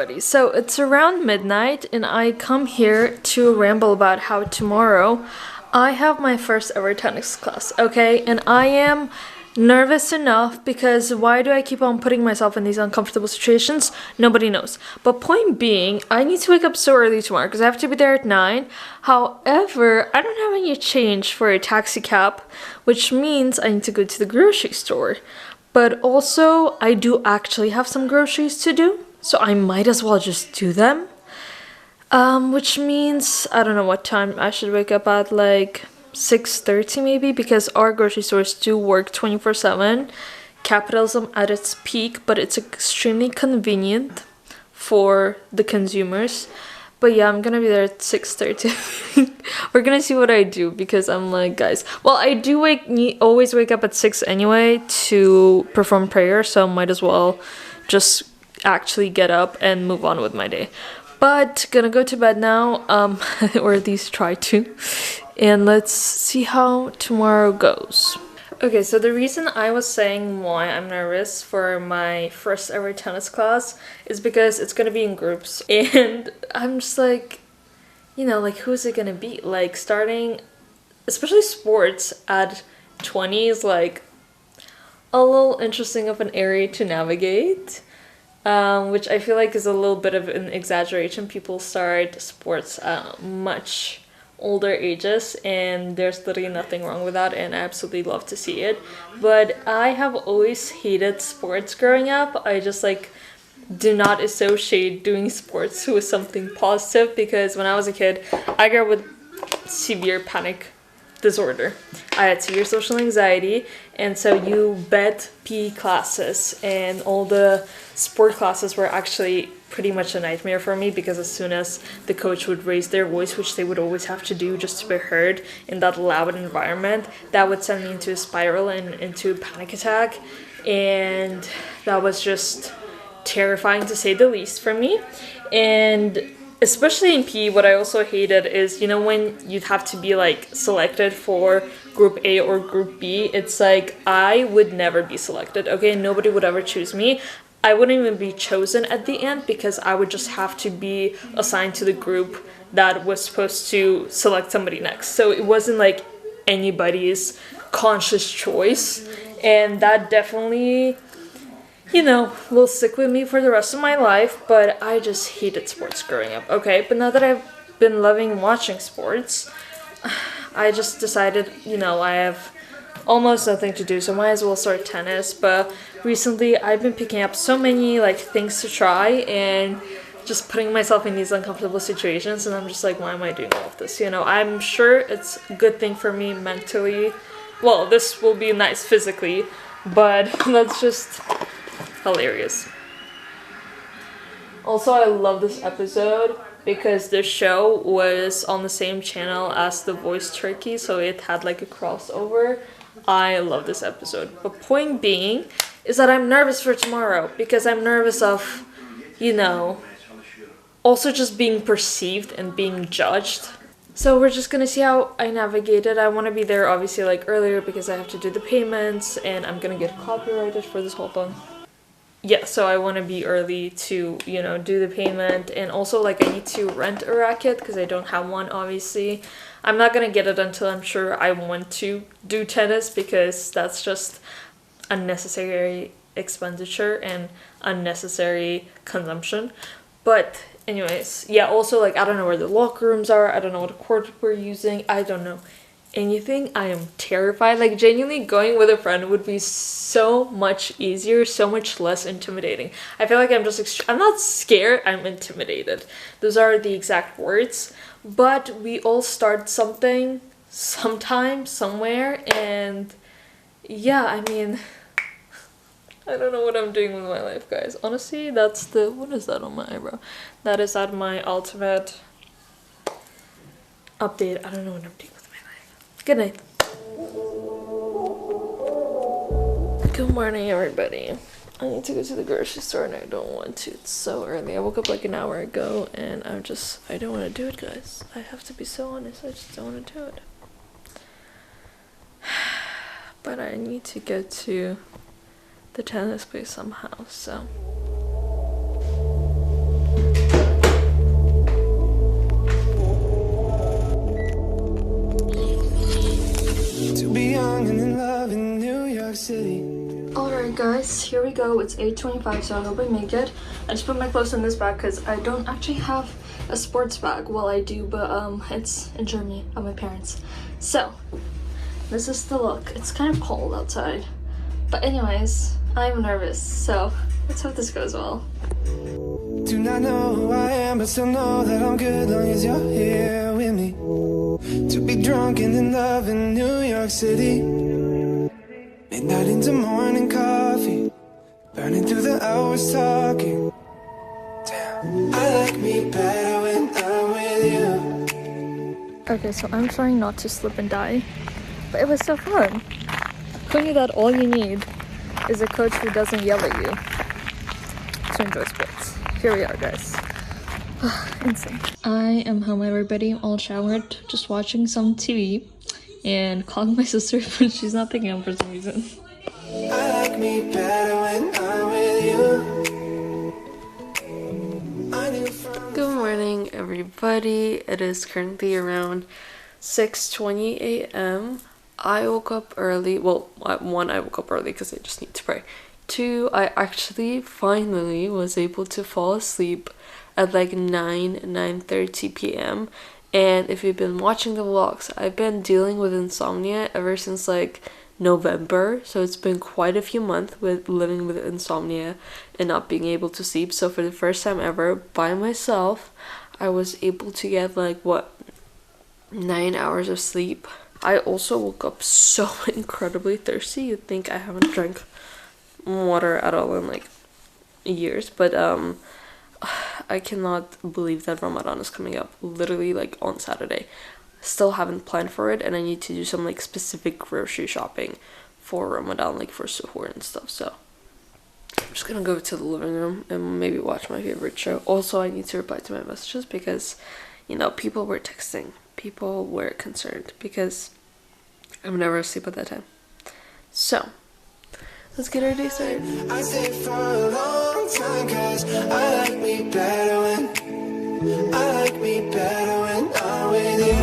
everybody. So it's around midnight and I come here to ramble about how tomorrow I have my first ever tennis class, okay? And I am nervous enough because why do I keep on putting myself in these uncomfortable situations? Nobody knows. But point being, I need to wake up so early tomorrow because I have to be there at 9. However, I don't have any change for a taxi cab, which means I need to go to the grocery store. But also, I do actually have some groceries to do, so I might as well just do them. Which means, I don't know what time I should wake up at, like 6:30 maybe, because our grocery stores do work 24/7. Capitalism at its peak, but it's extremely convenient for the consumers. But yeah, I'm gonna be there at 6:30. We're gonna see what I do because I'm like, guys. Well, I do always wake up at 6 anyway to perform prayer, so might as well just actually get up and move on with my day. But gonna go to bed now, or at least try to, and let's see how tomorrow goes. Okay, so the reason I was saying why I'm nervous for my first ever tennis class is because it's gonna be in groups, and I'm just like, like who's it gonna be? Like starting, especially sports at 20's, like a little interesting of an area to navigate. Which I feel like is a little bit of an exaggeration. People start sports at much older ages, and there's literally nothing wrong with that, and I absolutely love to see it. But I have always hated sports growing up. I just do not associate doing sports with something positive, because when I was a kid, I grew up with severe panic disorder. I had severe social anxiety, and so you bet PE classes and all the sport classes were actually pretty much a nightmare for me, because as soon as the coach would raise their voice, which they would always have to do just to be heard in that loud environment, that would send me into a spiral and into a panic attack, and that was just terrifying to say the least for me. And especially in PE, what I also hated is, when you'd have to be selected for group A or group B, it's like I would never be selected, okay? Nobody would ever choose me. I wouldn't even be chosen at the end, because I would just have to be assigned to the group that was supposed to select somebody next. So it wasn't like anybody's conscious choice, and that definitely will stick with me for the rest of my life. But I just hated sports growing up, okay? But now that I've been loving watching sports, I just decided, I have almost nothing to do, so might as well start tennis. But recently I've been picking up so many things to try and just putting myself in these uncomfortable situations, and I'm just like, why am I doing all of this? I'm sure it's a good thing for me mentally. Well, this will be nice physically, but that's just hilarious. Also, I love this episode because the show was on the same channel as The Voice Turkey, so it had a crossover. I love this episode. But point being is that I'm nervous for tomorrow, because I'm nervous of, also just being perceived and being judged. So we're just gonna see how I navigate it. I want to be there obviously earlier because I have to do the payments, and I'm gonna get copyrighted for this whole thing. Yeah, so I want to be early to, do the payment, and also I need to rent a racket because I don't have one, obviously. I'm not gonna get it until I'm sure I want to do tennis, because that's just unnecessary expenditure and unnecessary consumption. But anyways, yeah, also I don't know where the locker rooms are, I don't know what court we're using, I don't know anything. I am terrified. Genuinely going with a friend would be so much easier, so much less intimidating. I feel like I'm not scared, I'm intimidated. Those are the exact words. But we all start something sometime, somewhere, and yeah, I don't know what I'm doing with my life, guys. Honestly, what is that on my eyebrow? That is at my ultimate update. I don't know what I'm doing with my life. Good night. Good morning, everybody. I need to go to the grocery store and I don't want to. It's so early. I woke up an hour ago and I don't want to do it, guys. I have to be so honest. I just don't want to do it. But I need to get to the tennis place somehow, so City. Alright guys, here we go. It's 8:25, so I hope I make it. I just put my clothes in this bag because I don't actually have a sports bag. Well, I do, but it's in Germany at my parents. So, this is the look. It's kind of cold outside. But anyways, I'm nervous, so let's hope this goes well. Do not know who I am, but still know that I'm good long as you're here with me. To be drunk and in love in New York City. Midnight into morning coffee, burning through the hours talking. Damn, I like me better when I'm with you. Okay, so I'm trying not to slip and die, but it was so fun. Who knew that all you need is a coach who doesn't yell at you to enjoy sports? Here we are, guys. Insane. I am home, everybody, all showered, just watching some TV and calling my sister, but she's not picking up for some reason. I like me better when I'm with you. Good morning, everybody. It is currently around 6:20 a.m. I woke up early. Well, one, I woke up early because I just need to pray. Two, I actually finally was able to fall asleep at like 9:30 p.m. And if you've been watching the vlogs, I've been dealing with insomnia ever since like November, so it's been quite a few months with living with insomnia and not being able to sleep. So for the first time ever by myself, I was able to get like 9 hours of sleep. I also woke up so incredibly thirsty. You'd think I haven't drank water at all in like years, but I cannot believe that Ramadan is coming up literally like on Saturday. Still haven't planned for it, and I need to do some like specific grocery shopping for Ramadan, like for suhoor and stuff. So I'm just gonna go to the living room and maybe watch my favorite show. Also, I need to reply to my messages because, you know, people were texting, people were concerned because I'm never asleep at that time. So let's get our day started. I stayed for a long time 'cause I like me better when I'm with you.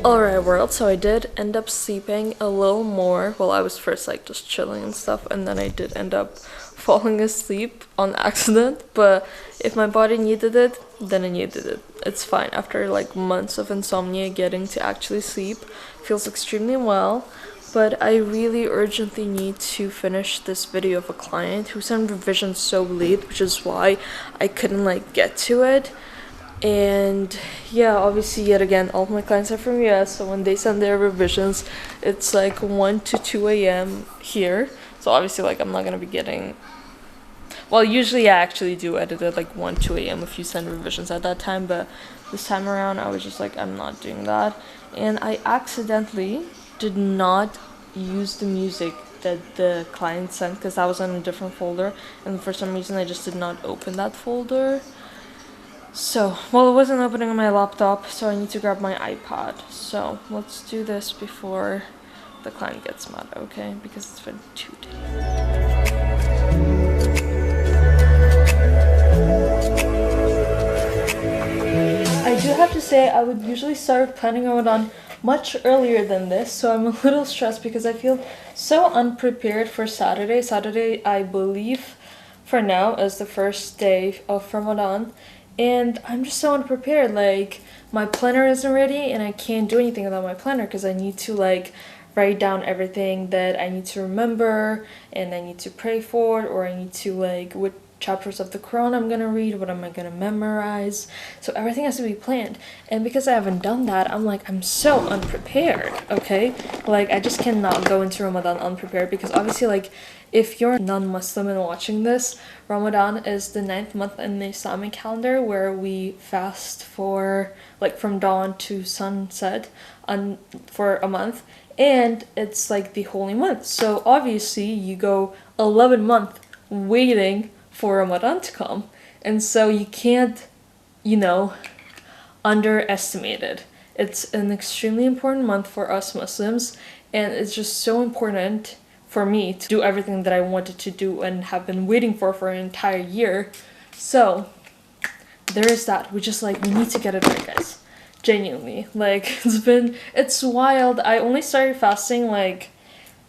Alright world, so I did end up sleeping a little more. Well, I was first like just chilling and stuff, and then I did end up falling asleep on accident, but if my body needed it, then it needed it. It's fine. After like months of insomnia, getting to actually sleep feels extremely well. But I really urgently need to finish this video of a client who sent revisions so late, which is why I couldn't like get to it. And yeah, obviously yet again, all of my clients are from US, so when they send their revisions, it's like 1 to 2 a.m. here. So obviously like I'm not gonna be getting, well, usually I actually do edit it like 1 2 a.m. if you send revisions at that time, but this time around I was just like, I'm not doing that. And I accidentally did not use the music that the client sent because that was on a different folder, and for some reason I just did not open that folder. So, well, it wasn't opening on my laptop, so I need to grab my iPad. So, let's do this before the client gets mad, okay? Because it's been 2 days. I do have to say, I would usually start planning Ramadan much earlier than this, so I'm a little stressed because I feel so unprepared for Saturday. Saturday, I believe, for now, is the first day of Ramadan. And I'm just so unprepared. Like, my planner isn't ready and I can't do anything without my planner because I need to like write down everything that I need to remember and I need to pray for, or I need to like what chapters of the Quran I'm gonna read, what am I gonna memorize. So everything has to be planned, and because I haven't done that, I'm so unprepared, okay? Like, I just cannot go into Ramadan unprepared because obviously like if you're non-Muslim and watching this, Ramadan is the 9th month in the Islamic calendar where we fast for like from dawn to sunset for a month, and it's like the holy month. So obviously you go 11 months waiting for Ramadan to come, and so you can't, you know, underestimate it. It's an extremely important month for us Muslims, and it's just so important for me to do everything that I wanted to do and have been waiting for an entire year. So there is that. We need to get it right, guys. Genuinely. Like, it's wild. I only started fasting like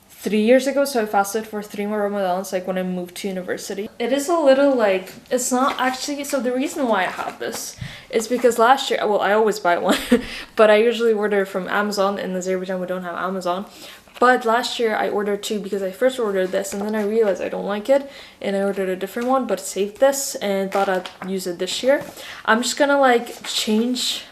3 years ago, so I fasted for 3 more Ramadans, like when I moved to university. It is a little like, it's not actually, so the reason why I have this is because last year, well, I always buy one, but I usually order from Amazon. In Azerbaijan, we don't have Amazon. But last year I ordered 2 because I first ordered this and then I realized I don't like it and I ordered a different one, but saved this and thought I'd use it this year. I'm just gonna like change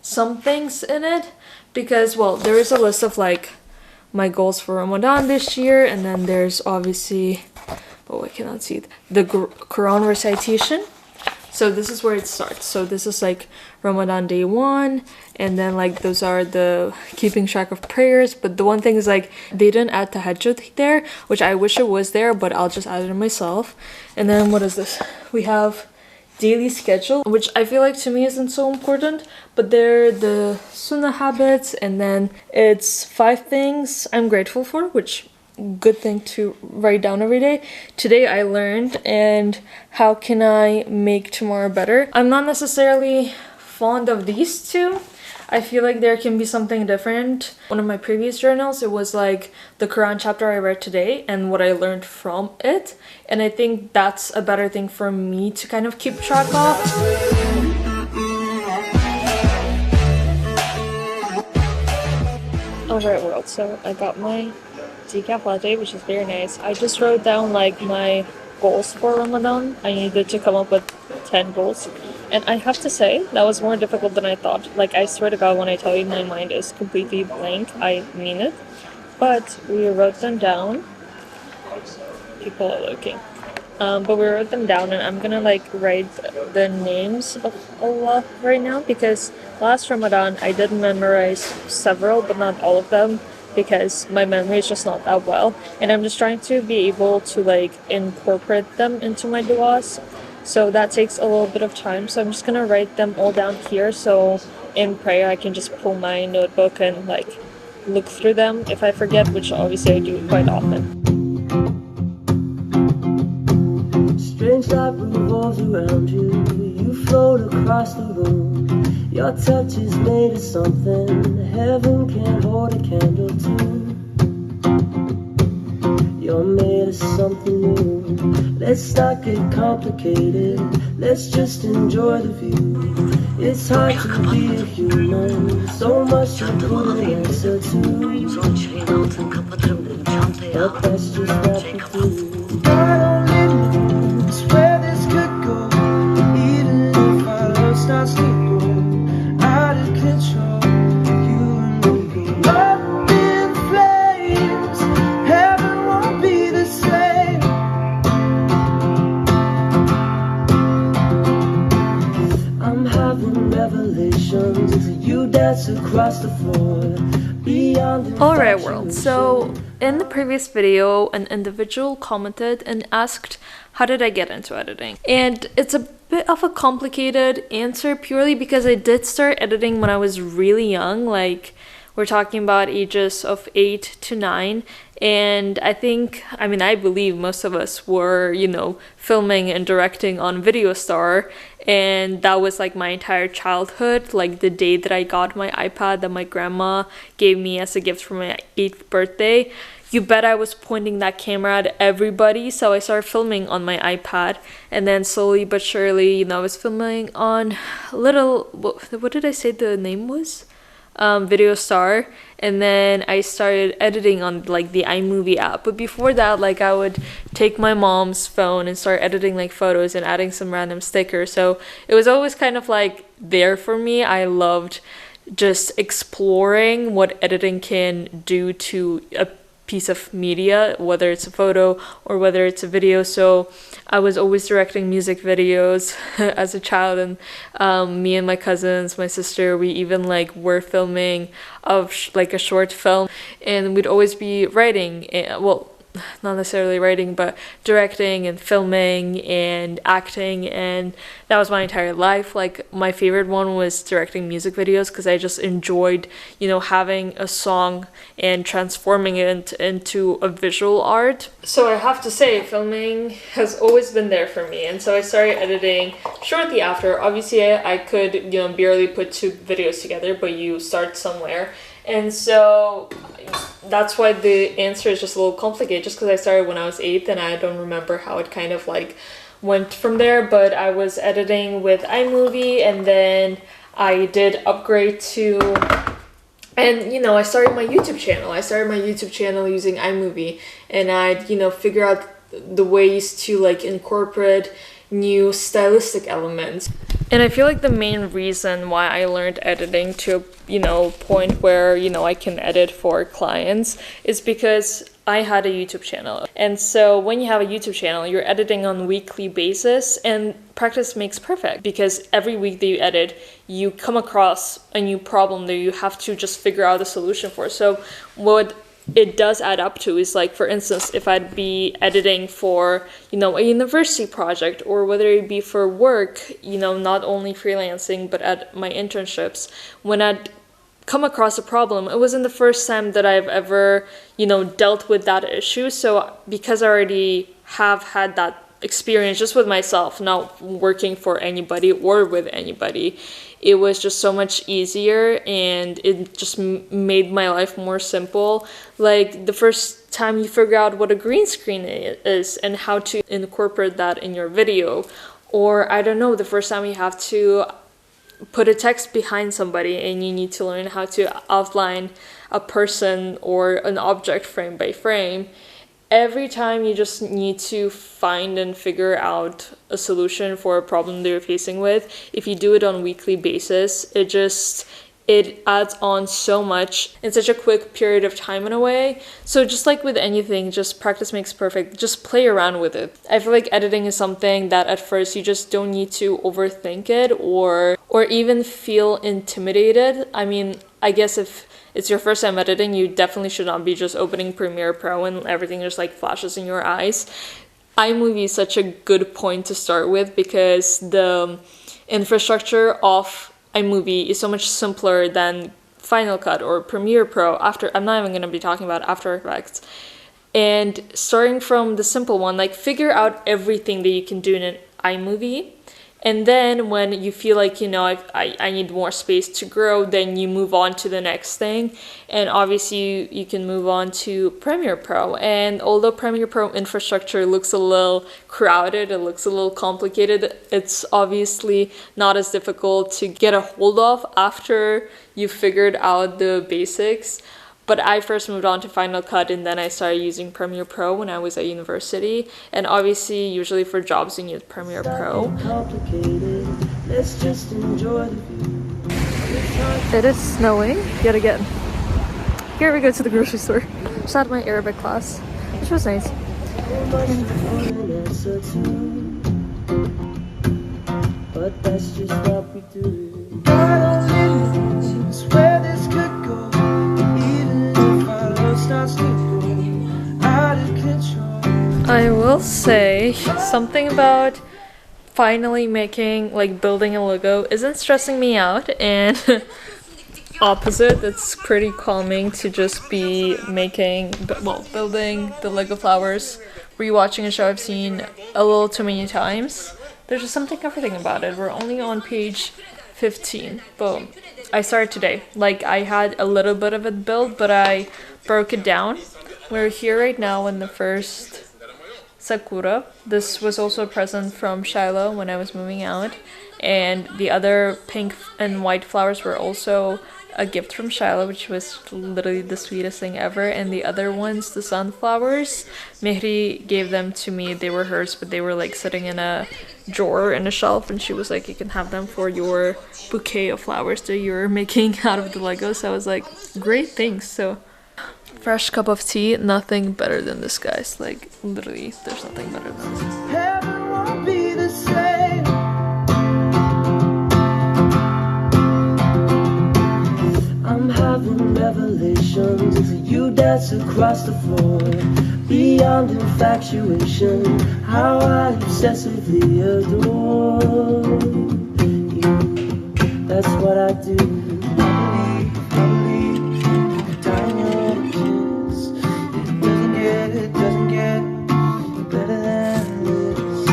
some things in it because, well, there is a list of like my goals for Ramadan this year, and then there's obviously, oh, I cannot see it, the Quran recitation. So this is where it starts. So this is like Ramadan day 1, and then like those are the keeping track of prayers. But the one thing is like they didn't add tahajjud there, which I wish it was there, but I'll just add it myself. And then what is this? We have daily schedule, which I feel like to me isn't so important, but they're the sunnah habits, and then it's 5 things I'm grateful for, which good thing to write down every day. Today I learned, and how can I make tomorrow better? I'm not necessarily fond of these 2. I feel like there can be something different. One of my previous journals, it was like the Quran chapter I read today and what I learned from it, and I think that's a better thing for me to kind of keep track of. Alright world, so I got my decaf latte, which is very nice. I just wrote down like my goals for Ramadan. I needed to come up with 10 goals, and I have to say that was more difficult than I thought. Like, I swear to God, when I tell you my mind is completely blank, I mean it. But we wrote them down. People are looking. But we wrote them down, and I'm gonna like write the names of Allah right now, because last Ramadan I did memorize several but not all of them, because my memory is just not that well, and I'm just trying to be able to like incorporate them into my duas, so that takes a little bit of time. So I'm just gonna write them all down here, so in prayer I can just pull my notebook and like look through them if I forget, which obviously I do quite often. Strange light revolves around you, you float across the room. Your touch is made of something heaven can't hold a candle to. You're made of something new. Let's not get complicated, let's just enjoy the view. It's hard to be a human, so much you couldn't answer to. But that's just what we do. God only knows where this could go, even if our love starts to go out of control. You and me go up in flames, heaven won't be the same. I'm having revelations, you dance across the floor. Alright world, so in the previous video an individual commented and asked how did I get into editing, and it's a bit of a complicated answer purely because I did start editing when I was really young. Like, we're talking about ages of 8 to 9, and I believe most of us were, you know, filming and directing on Video Star, and that was like my entire childhood. Like, the day that I got my iPad that my grandma gave me as a gift for my 8th birthday, you bet I was pointing that camera at everybody. So I started filming on my iPad, and then slowly but surely, you know, I was filming on what did I say the name was? Video Star, and then I started editing on like the iMovie app. But before that, like, I would take my mom's phone and start editing like photos and adding some random stickers. So it was always kind of like there for me. I loved just exploring what editing can do to a piece of media, whether it's a photo or whether it's a video. So I was always directing music videos as a child, and me and my cousins, my sister, we even like were filming of like a short film, and we'd always be writing. Well, not necessarily writing, but directing and filming and acting, and that was my entire life. Like, my favorite one was directing music videos because I just enjoyed, having a song and transforming it into a visual art. So I have to say, filming has always been there for me, and so I started editing shortly after. Obviously, I could, barely put 2 videos together, but you start somewhere. And so that's why the answer is just a little complicated, just because I started when I was 8 and I don't remember how it kind of like went from there. But I was editing with iMovie, and then I did upgrade to, and I started my YouTube channel. I started my YouTube channel using iMovie, and I'd figure out the ways to like incorporate new stylistic elements. And I feel like the main reason why I learned editing to a point where I can edit for clients is because I had a YouTube channel. And so when you have a YouTube channel, you're editing on a weekly basis, and practice makes perfect, because every week that you edit, you come across a new problem that you have to just figure out a solution for. So what it does add up to is, like, for instance, if I'd be editing for a university project, or whether it be for work, not only freelancing but at my internships, when I'd come across a problem, it wasn't the first time that I've ever dealt with that issue. So because I already have had that experience just with myself, not working for anybody or with anybody, it was just so much easier, and it just made my life more simple. Like, the first time you figure out what a green screen is and how to incorporate that in your video, or I don't know, the first time you have to put a text behind somebody and you need to learn how to outline a person or an object frame by frame. Every time you just need to find and figure out a solution for a problem that you're facing with. If you do it on a weekly basis, it adds on so much in such a quick period of time in a way. So just like with anything, just practice makes perfect. Just play around with it. I feel like editing is something that at first you just don't need to overthink it or even feel intimidated. I mean, I guess if it's your first time editing, you definitely should not be just opening Premiere Pro and everything just like flashes in your eyes. iMovie is such a good point to start with, because the infrastructure of iMovie is so much simpler than Final Cut or Premiere Pro. I'm not even going to be talking about After Effects. And starting from the simple one, like, figure out everything that you can do in an iMovie. And then when you feel like, I need more space to grow, then you move on to the next thing. And obviously you can move on to Premiere Pro. And although Premiere Pro infrastructure looks a little crowded, it looks a little complicated, it's obviously not as difficult to get a hold of after you've figured out the basics. But I first moved on to Final Cut, and then I started using Premiere Pro when I was at university. And obviously, usually for jobs, you need Premiere Pro. Let's just enjoy the view. It is snowing yet again. Here we go to the grocery store. Just had my Arabic class, which was nice. But that's just what we do. God only knows where this could go. I will say something about finally building a logo isn't stressing me out, and opposite, it's pretty calming to just be building the Lego flowers, rewatching a show I've seen a little too many times. There's just something comforting about it. We're only on page 15. Boom. I started today. Like, I had a little bit of it built, but I broke it down. We're here right now in the first Sakura. This was also a present from Shiloh when I was moving out. And the other pink and white flowers were also a gift from Shiloh, which was literally the sweetest thing ever. And the other ones, the sunflowers, Mehri gave them to me. They were hers, but they were like sitting in a drawer in a shelf, and she was like, you can have them for your bouquet of flowers that you're making out of the Lego. So I was like, great, thanks. So fresh cup of tea, nothing better than this, guys. Like, literally, there's nothing better than this. Heaven won't be the same. I'm having revelations. It's you that's across the floor. beyond infatuation, how I obsessively adore you. That's what I do. I believe, dying your kiss. It doesn't get better than this.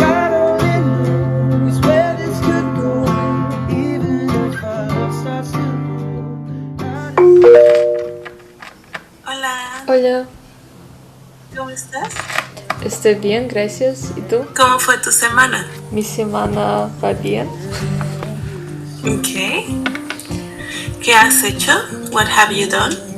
God only knows where this could go, even if our love starts to grow. Hola, Hola, ¿cómo estás? estoy bien, gracias. ¿Y tú? ¿Cómo fue tu semana? Mi semana va bien. Okay. ¿Qué has hecho? What have you done?